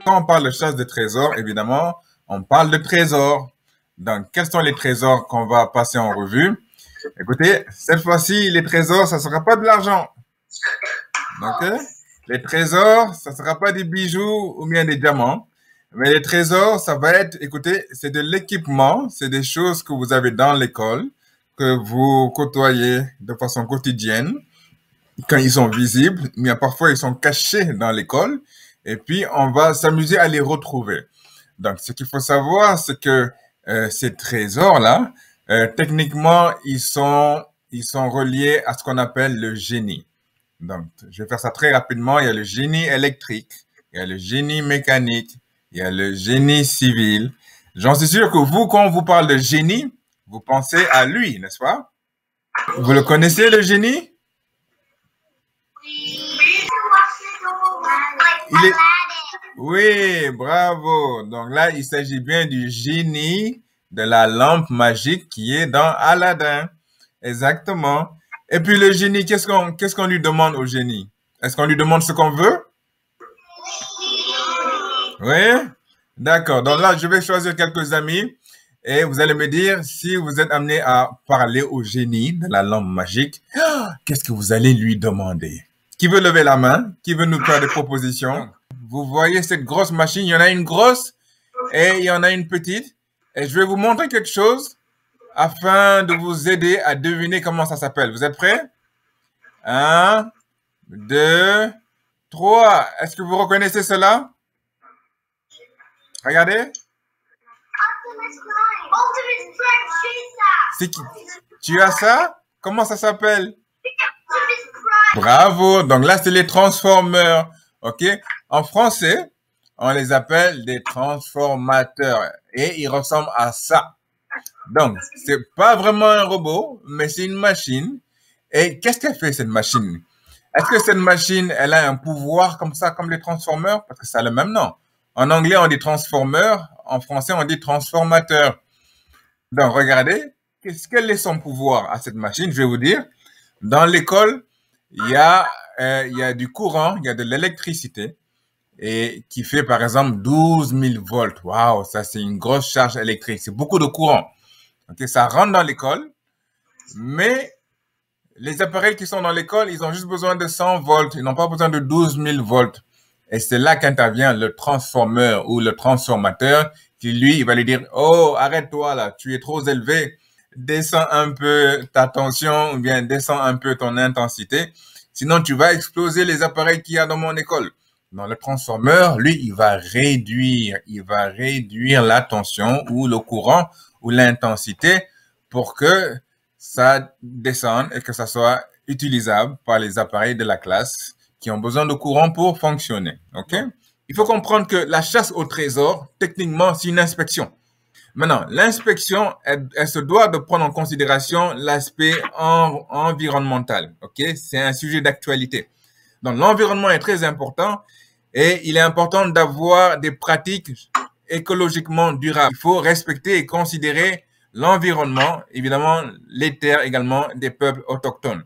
Quand on parle de chasse de trésors, évidemment, on parle de trésors. Donc, quels sont les trésors qu'on va passer en revue? Écoutez, cette fois-ci, les trésors, ça sera pas de l'argent. OK? Les trésors, ça sera pas des bijoux ou bien des diamants. Mais les trésors, ça va être, écoutez, c'est de l'équipement, c'est des choses que vous avez dans l'école, que vous côtoyez de façon quotidienne, quand ils sont visibles, mais parfois ils sont cachés dans l'école. Et puis, on va s'amuser à les retrouver. Donc, ce qu'il faut savoir, c'est que ces trésors-là, techniquement, ils sont reliés à ce qu'on appelle le génie. Donc, je vais faire ça très rapidement. Il y a le génie électrique, il y a le génie mécanique, il y a le génie civil. J'en suis sûr que vous, quand on vous parle de génie, vous pensez à lui, n'est-ce pas? Vous le connaissez, le génie? Il est... Oui, bravo. Donc là, il s'agit bien du génie de la lampe magique qui est dans Aladdin. Exactement. Et puis le génie, qu'est-ce qu'on lui demande au génie? Est-ce qu'on lui demande ce qu'on veut? Oui? D'accord. Donc là, je vais choisir quelques amis et vous allez me dire si vous êtes amené à parler au génie de la lampe magique, qu'est-ce que vous allez lui demander? Qui veut lever la main? Qui veut nous faire des propositions? Vous voyez cette grosse machine, il y en a une grosse et il y en a une petite. Et je vais vous montrer quelque chose afin de vous aider à deviner comment ça s'appelle. Vous êtes prêts? 1, 2, 3. Est-ce que vous reconnaissez cela? Regardez. C'est qui? Tu as ça? Comment ça s'appelle? Bravo. Donc là, c'est les transformeurs. OK? En français, on les appelle des transformateurs. Et ils ressemblent à ça. Donc, c'est pas vraiment un robot, mais c'est une machine. Et qu'est-ce qu'elle fait, cette machine? Est-ce que cette machine, elle a un pouvoir comme ça, comme les transformeurs? Parce que ça a le même nom. En anglais, on dit transformeur. En français, on dit transformateur. Donc, regardez, quel est son pouvoir à cette machine? Je vais vous dire. Dans l'école, il y a du courant, il y a de l'électricité, et qui fait, par exemple, 12 000 volts. Waouh, ça, c'est une grosse charge électrique. C'est beaucoup de courant. Okay, ça rentre dans l'école, mais les appareils qui sont dans l'école, ils ont juste besoin de 100 volts. Ils n'ont pas besoin de 12 000 volts. Et c'est là qu'intervient le transformeur ou le transformateur qui, lui, il va lui dire, oh, arrête-toi là, tu es trop élevé. Descends un peu ta tension ou bien descends un peu ton intensité. Sinon, tu vas exploser les appareils qu'il y a dans mon école. Dans le transformeur, lui, il va réduire la tension ou le courant ou l'intensité pour que ça descende et que ça soit utilisable par les appareils de la classe qui ont besoin de courant pour fonctionner. OK? Il faut comprendre que la chasse au trésor, techniquement, c'est une inspection. Maintenant, l'inspection, elle se doit de prendre en considération l'aspect environnemental. OK? C'est un sujet d'actualité. Donc, l'environnement est très important et il est important d'avoir des pratiques écologiquement durables. Il faut respecter et considérer l'environnement, évidemment, les terres également des peuples autochtones.